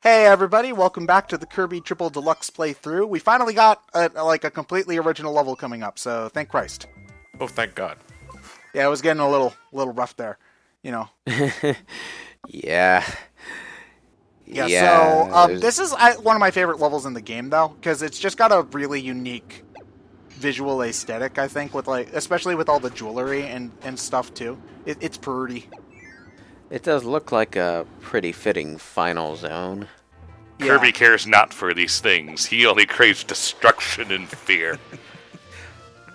Hey everybody, welcome back to the Kirby Triple Deluxe playthrough. We finally got a completely original level coming up, so thank Christ. Oh, thank God. Yeah, it was getting a little rough there, you know. Yeah. So this is one of my favorite levels in the game, though, because it's just got a really unique visual aesthetic, I think, with especially with all the jewelry and stuff, too. It's pretty. It does look like a pretty fitting final zone. Yeah. Kirby cares not for these things. He only craves destruction and fear.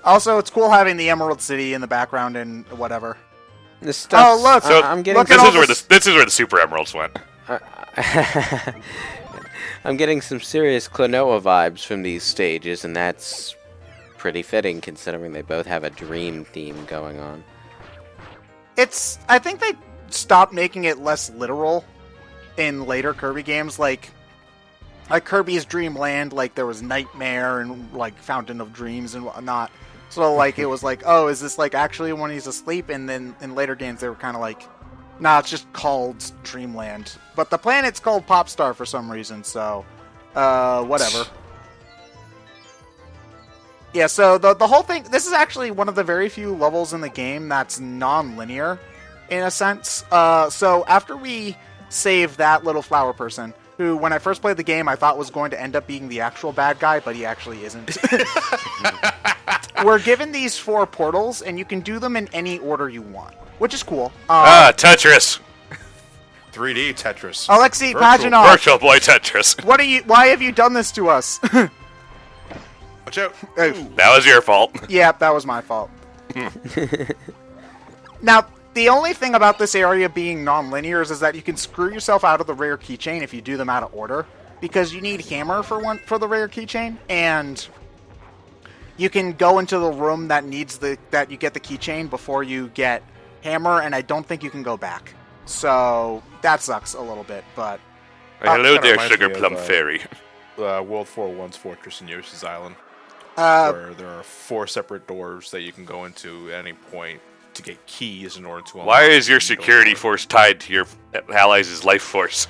Also, it's cool having the Emerald City in the background and whatever. This stuff. Oh, look! So I'm getting. this is where the Super Emeralds went. I'm getting some serious Klonoa vibes from these stages, and that's pretty fitting considering they both have a dream theme going on. I think they stopped making it less literal in later Kirby games, like Kirby's Dream Land, like there was Nightmare and like Fountain of Dreams and whatnot. So like it was like, oh, is this like actually when he's asleep? And then in later games they were kind of like, nah, it's just called Dreamland. But the planet's called Popstar for some reason, so whatever. Yeah, so the whole thing, this is actually one of the very few levels in the game that's non-linear, in a sense. So after we save that little flower person, who, when I first played the game, I thought was going to end up being the actual bad guy, but he actually isn't. We're given these 4 portals, and you can do them in any order you want, which is cool. Tetris. 3D Tetris. Alexei Paginov, Virtual Boy Tetris. why have you done this to us? Watch out. That was your fault. Yeah, that was my fault. Now, the only thing about this area being non-linear is that you can screw yourself out of the rare keychain if you do them out of order, because you need hammer for the rare keychain, and you can go into the room that you get the keychain before you get hammer, and I don't think you can go back. So that sucks a little bit, but Hello there, reminds Sugar me of, Plum Fairy. World 4-1's Fortress in Yoshi's Island, where there are 4 separate doors that you can go into at any point to get keys in order to unlock. Why is your the security door. force tied to your allies' life force?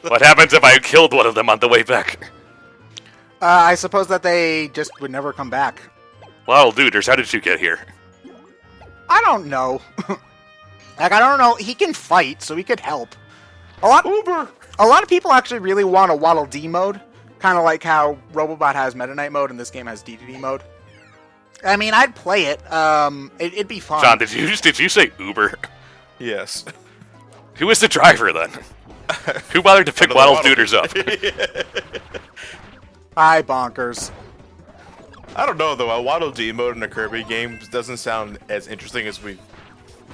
What happens if I killed one of them on the way back? I suppose that they just would never come back. Well, duders, how did you get here? I don't know. I don't know. He can fight, so he could help. A lot of people actually really want a Waddle Dee mode, kind of like how Robobot has Meta Knight mode and this game has DDD mode. I mean, I'd play it. It'd be fun. John, did you say Uber? Yes. Who was the driver then? Who bothered to pick Waddle Duders up? Hi, bonkers. I don't know, though. A Waddle Dee mode in a Kirby game doesn't sound as interesting as we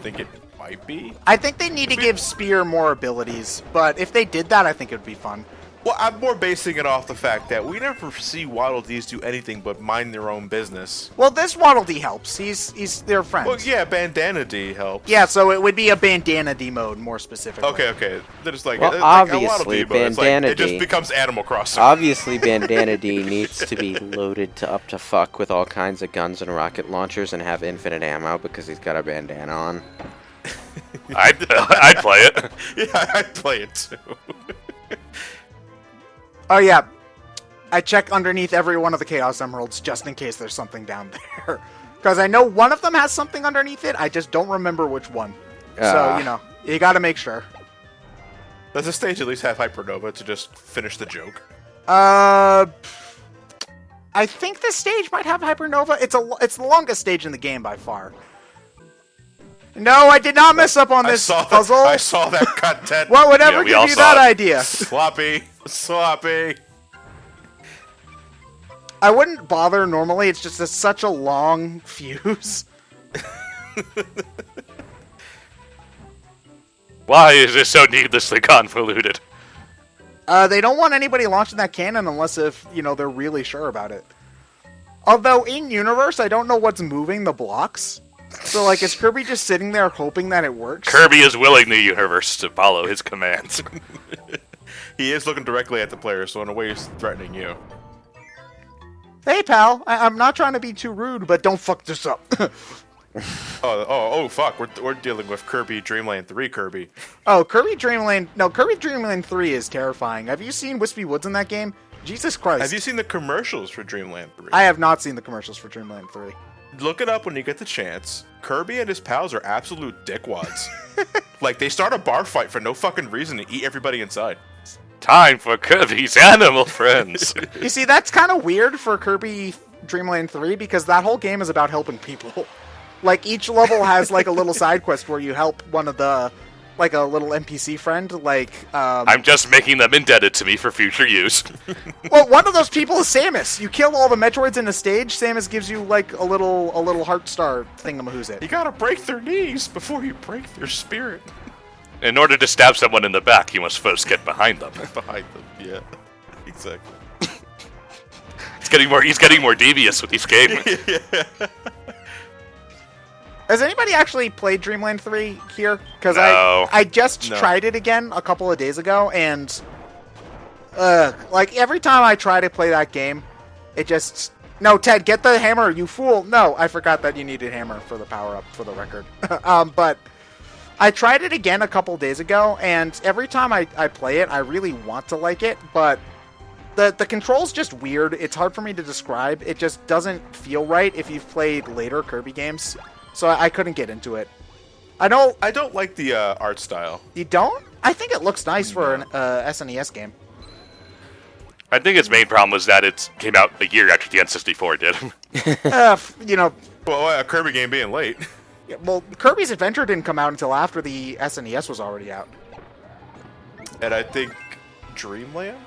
think it might be. I think they need to give Spear more abilities, but if they did that, I think it would be fun. Well, I'm more basing it off the fact that we never see Waddle Dees do anything but mind their own business. Well, this Waddle Dee helps. He's their friend. Well, yeah, Bandana D helps. Yeah, so it would be a Bandana D mode, more specifically. Okay. There's like, Well, like obviously, a Waddle Dee mode. It's Bandana like, it just D- becomes Animal Crossing. Obviously, Bandana D needs to be loaded to up to fuck with all kinds of guns and rocket launchers and have infinite ammo because he's got a bandana on. I'd play it. Yeah, I'd play it too. Oh, yeah. I check underneath every one of the Chaos Emeralds just in case there's something down there. Because I know one of them has something underneath it, I just don't remember which one. So, you gotta make sure. Does the stage at least have Hypernova to just finish the joke? I think this stage might have Hypernova. It's the longest stage in the game by far. No, I did not mess up on this puzzle. I saw that content. What would ever Yeah, we give all you saw that it. idea? Sloppy. I wouldn't bother normally. It's just such a long fuse. Why is this so needlessly convoluted? They don't want anybody launching that cannon unless if, they're really sure about it. Although, in universe, I don't know what's moving the blocks. So, like, is Kirby just sitting there hoping that it works? Kirby is willing the universe to follow his commands. He is looking directly at the player, so in a way he's threatening you. Hey, pal, I'm not trying to be too rude, but don't fuck this up. Oh, fuck. We're dealing with Kirby Dream Land 3 Kirby. Oh, Kirby Dream Land... No, Kirby Dream Land 3 is terrifying. Have you seen Wispy Woods in that game? Jesus Christ. Have you seen the commercials for Dream Land 3? I have not seen the commercials for Dream Land 3. Look it up when you get the chance. Kirby and his pals are absolute dickwads. Like, they start a bar fight for no fucking reason to eat everybody inside. Time for Kirby's animal friends. You see, that's kind of weird for Kirby Dream Land 3 because that whole game is about helping people. Like, each level has, like, a little side quest where you help one of the, like, a little NPC friend, like, I'm just making them indebted to me for future use. Well, one of those people is Samus. You kill all the Metroids in a stage, Samus gives you, like, a little heart star thingamahoo's. You gotta break their knees before you break their spirit. In order to stab someone in the back, you must first get behind them. Behind them, yeah. Exactly. He's getting more devious with each game. Yeah. Has anybody actually played Dreamland 3 here? Because No. I just tried it again a couple of days ago, and like every time I try to play that game, it just... No, Ted, get the hammer, you fool! No, I forgot that you needed hammer for the power-up, for the record. But I tried it again a couple days ago, and every time I play it, I really want to like it, but the control's just weird. It's hard for me to describe. It just doesn't feel right if you've played later Kirby games. So I couldn't get into it. I don't like the art style. You don't? I think it looks nice for an SNES game. I think its main problem was that it came out a year after the N64 did. You know... Well, a Kirby game being late. Yeah, well, Kirby's Adventure didn't come out until after the SNES was already out. And I think Dreamland?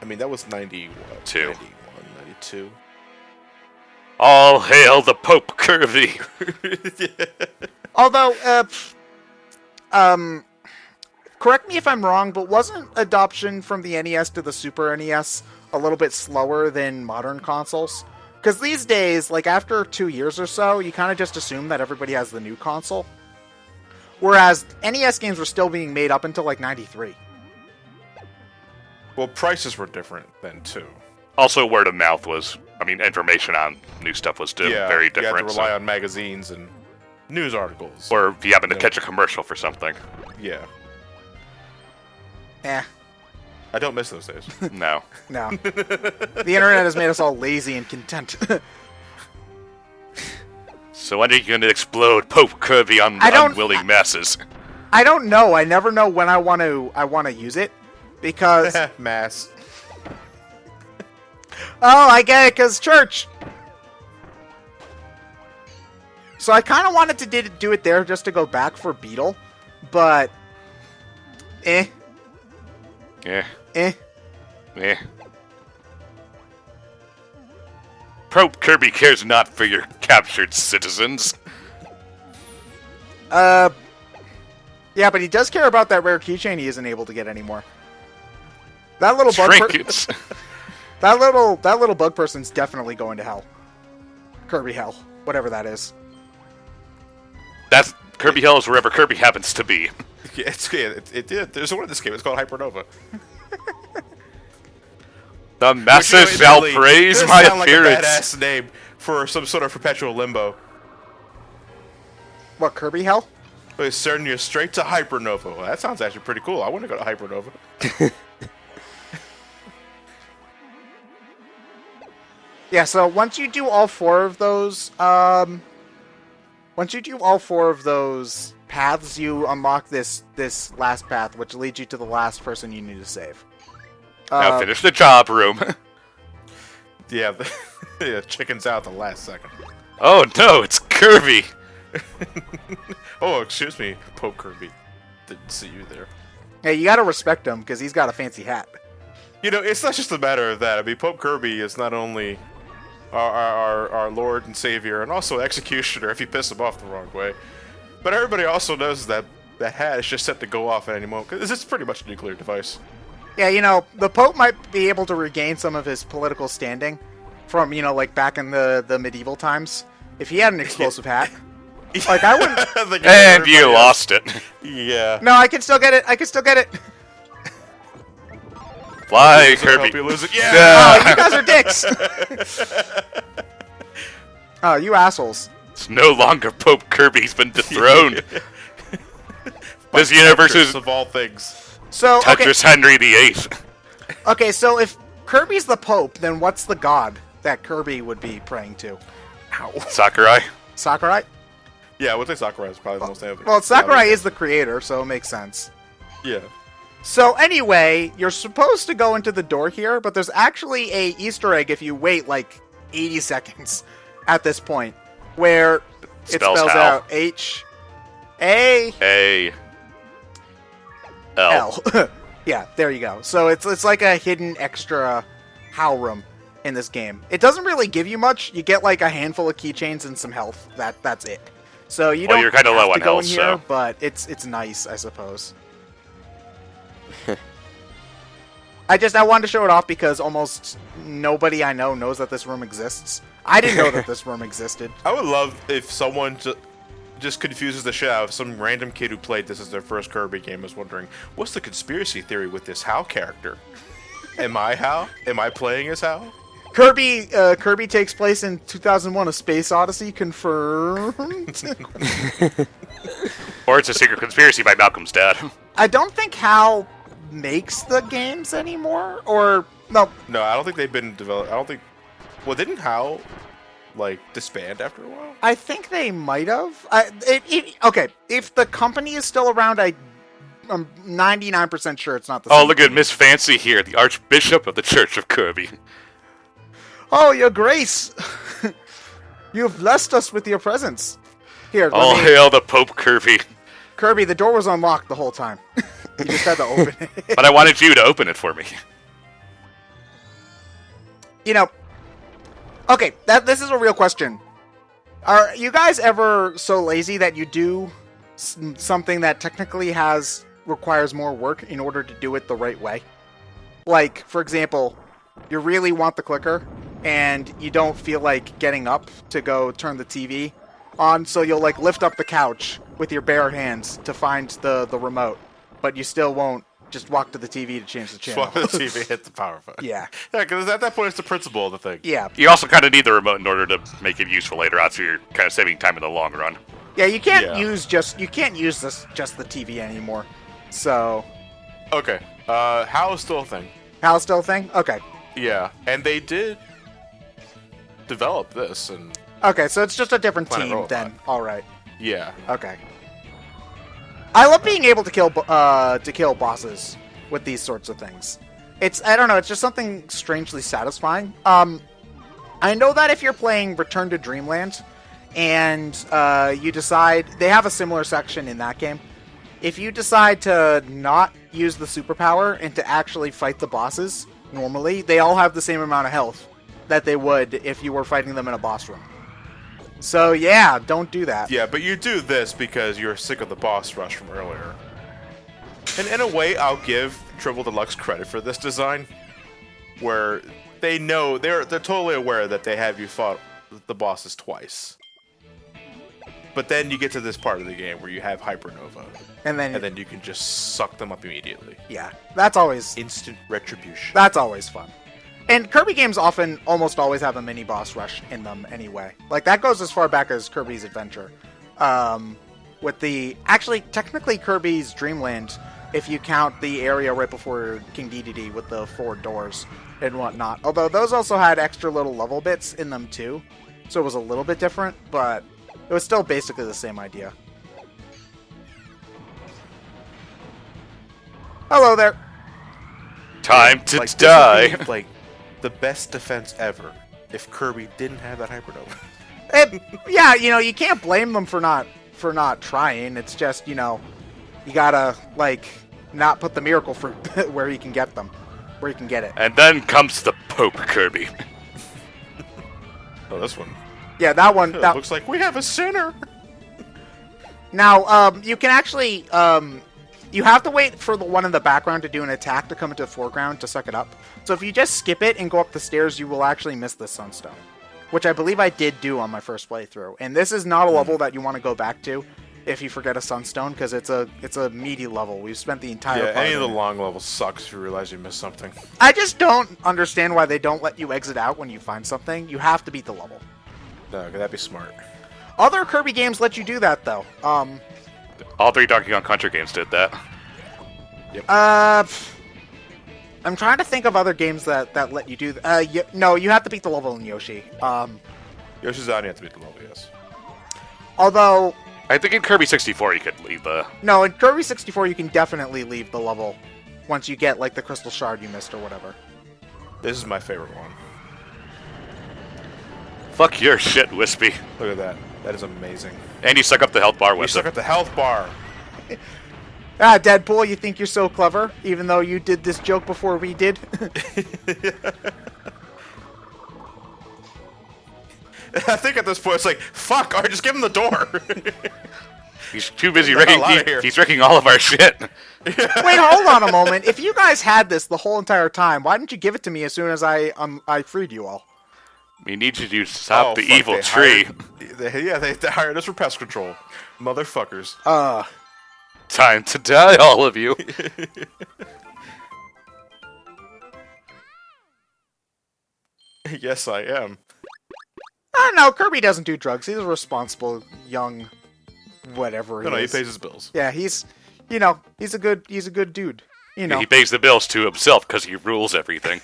I mean, that was 91, 92. All hail the Pope Kirby! Yeah. Although, correct me if I'm wrong, but wasn't adoption from the NES to the Super NES a little bit slower than modern consoles? Because these days, like after 2 years or so, you kind of just assume that everybody has the new console. Whereas NES games were still being made up until like 93. Well, prices were different then, too. Also, word of mouth was... I mean, information on new stuff was very different. You had to rely on magazines and news articles. Or if you happen to catch a commercial for something. Yeah. Eh. I don't miss those days. No. No. The internet has made us all lazy and content. So when are you going to explode Pope Kirby on the unwilling masses? I don't know. I never know when I want to use it. Because... Mass. Oh, I get it, because church! So I kind of wanted to do it there just to go back for Beetle, but... Eh. Pope Kirby cares not for your captured citizens. Yeah, but he does care about that rare keychain he isn't able to get anymore. That little Trinkets. That little bug person's definitely going to hell. Kirby Hell. Whatever that is. That's Kirby Hell is wherever Kirby happens to be. Yeah, there's one in this game. It's called Hypernova. The masses shall praise my appearance. Like a badass name for some sort of perpetual limbo. What, Kirby Hell? It's sending you straight to Hypernova. Well, that sounds actually pretty cool. I want to go to Hypernova. Yeah, so once you do all four of those, paths, you unlock this last path, which leads you to the last person you need to save. Now finish the job room. Yeah, yeah, chicken's out the last second. Oh no, it's Kirby! Oh, excuse me, Pope Kirby. Didn't see you there. Hey, you gotta respect him, because he's got a fancy hat. You know, it's not just a matter of that. I mean, Pope Kirby is not only our Lord and Savior, and also executioner if you piss him off the wrong way. But everybody also knows that that hat is just set to go off at any moment, because it's pretty much a nuclear device. Yeah, you know, the Pope might be able to regain some of his political standing from, you know, like back in the medieval times. If he had an explosive hat. Like, I wouldn't... And you lost it. Yeah. No, I can still get it. I can still get it. Fly, Kirby. Hope you lose it. Yeah. Oh, you guys are dicks. Oh, you assholes. It's no longer Pope Kirby's been dethroned. This universe is of all things. So okay, Tetris Henry VIII. okay, so if Kirby's the Pope, then what's the god that Kirby would be praying to? Ow. Sakurai. Sakurai? Yeah, I would say Sakurai is probably the most evident. Well, Sakurai is the creator, so it makes sense. Yeah. So anyway, you're supposed to go into the door here, but there's actually a Easter egg if you wait like 80 seconds at this point, where it Spells spells how? out H-A-L. L. Yeah, there you go. So it's like a hidden extra HAL room in this game. It doesn't really give you much. You get like a handful of keychains and some health. That's it. So you Well, don't you're kinda have low to on go health, in here, so- but it's nice, I suppose. I wanted to show it off because almost nobody I know knows that this room exists. I didn't know that this room existed. I would love if someone just confuses the shit out of some random kid who played this as their first Kirby game is wondering, what's the conspiracy theory with this Hal character? Am I Hal? Am I playing as Hal? Kirby takes place in 2001: A Space Odyssey. Confirmed. Or it's a secret conspiracy by Malcolm's dad. I don't think HAL makes the games anymore, or no. No, I don't think they've been developed. I don't think. Well, didn't Hal like disband after a while? I think they might have. Okay, if the company is still around, I'm 99% sure it's not the same. Oh, look at Miss Fancy here, the Archbishop of the Church of Kirby. Oh, your grace! You've blessed us with your presence. Here, All hail the Pope Kirby. Kirby, the door was unlocked the whole time. You just had to open it. But I wanted you to open it for me. You know, okay, this is a real question. Are you guys ever so lazy that you do something that technically requires more work in order to do it the right way? Like, for example, you really want the clicker, and you don't feel like getting up to go turn the TV on, so you'll like lift up the couch with your bare hands to find the remote, but you still won't just walk to the TV to change the Just channel. walk to the TV, hit the power button. Yeah. Yeah, because at that point, it's the principle of the thing. Yeah. You also kind of need the remote in order to make it useful later on, so you're kind of saving time in the long run. Yeah, you can't Yeah. use just the TV anymore. So, Okay. Hal is still a thing. HAL still a thing? Okay. Yeah, and they did develop this, and Okay, so it's just a different Planet team Robot. then. All right. yeah. Okay. I love being able to kill bosses with these sorts of things. I don't know, it's just something strangely satisfying. I know that if you're playing Return to Dreamland and you decide they have a similar section in that game. If you decide to not use the superpower and to actually fight the bosses normally, they all have the same amount of health that they would if you were fighting them in a boss room. So yeah, don't do that. Yeah, but you do this because you're sick of the boss rush from earlier. And in a way, I'll give Triple Deluxe credit for this design, where they know they're totally aware that they have you fought the bosses twice. But then you get to this part of the game where you have Hypernova, And then you can just suck them up immediately. yeah, that's always Instant retribution. fun. And Kirby games almost always have a mini boss rush in them anyway. Like that goes as far back as Kirby's Adventure. Technically Kirby's Dreamland, if you count the area right before King Dedede with the 4 doors and whatnot. Although those also had extra little level bits in them too, so it was a little bit different, but it was still basically the same idea. Hello there. Time to Like, this die. would be, like the best defense ever if Kirby didn't have that Hypernova. Yeah, you can't blame them for not trying. It's just, you gotta not put the miracle fruit where you can get it. And then comes the Pope Kirby. Oh, this one. Yeah, that one. It That, looks like we have a sinner. now, you can actually, you have to wait for the one in the background to do an attack to come into the foreground to suck it up. So if you just skip it and go up the stairs, you will actually miss the Sunstone, which I believe I did do on my first playthrough. And this is not a level that you want to go back to if you forget a Sunstone, because it's a meaty level. We've spent the entire Yeah, part any of the in it. long levels sucks if you realize you missed something. I just don't understand why they don't let you exit out when you find something. You have to beat the level. No, that'd be smart. Other Kirby games let you do that though. All 3 Donkey Kong Country games did that. I'm trying to think of other games that let you do. No, you have to beat the level in Yoshi. Yoshi's Island, you have to beat the level, yes. Although, I think in Kirby 64 you could leave the... no, in Kirby 64 you can definitely leave the level once you get like the crystal shard you missed or whatever. This is my favorite one. Fuck your shit, Wispy. Look at that. That is amazing. And you suck up the health bar We with suck it. at the health bar. Deadpool, you think you're so clever, even though you did this joke before we did? I think at this point it's like, fuck, alright, just give him the door. He's too busy Get the wrecking. hell outta here. He's wrecking all of our shit. Wait, hold on a moment. If you guys had this the whole entire time, why didn't you give it to me as soon as I freed you all? We need you to stop the fuck, evil they tree. They hired us for pest control. Motherfuckers. Time to die, all of you. Yes, I am. No, Kirby doesn't do drugs. He's a responsible young whatever he No, he is. pays his bills. Yeah, he's a good dude. You know. He pays the bills to himself because he rules everything.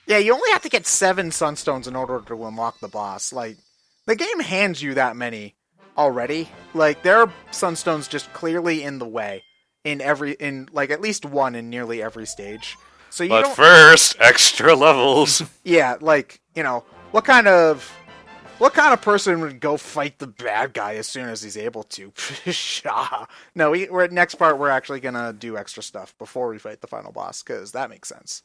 Yeah, you only have to get 7 Sunstones in order to unlock the boss. Like, the game hands you that many already. Like, there are Sunstones just clearly in the way in at least one in nearly every stage. So you But don't. first, extra levels. Yeah, like, what kind of person would go fight the bad guy as soon as he's able to? No, we're at next part. We're actually gonna do extra stuff before we fight the final boss because that makes sense.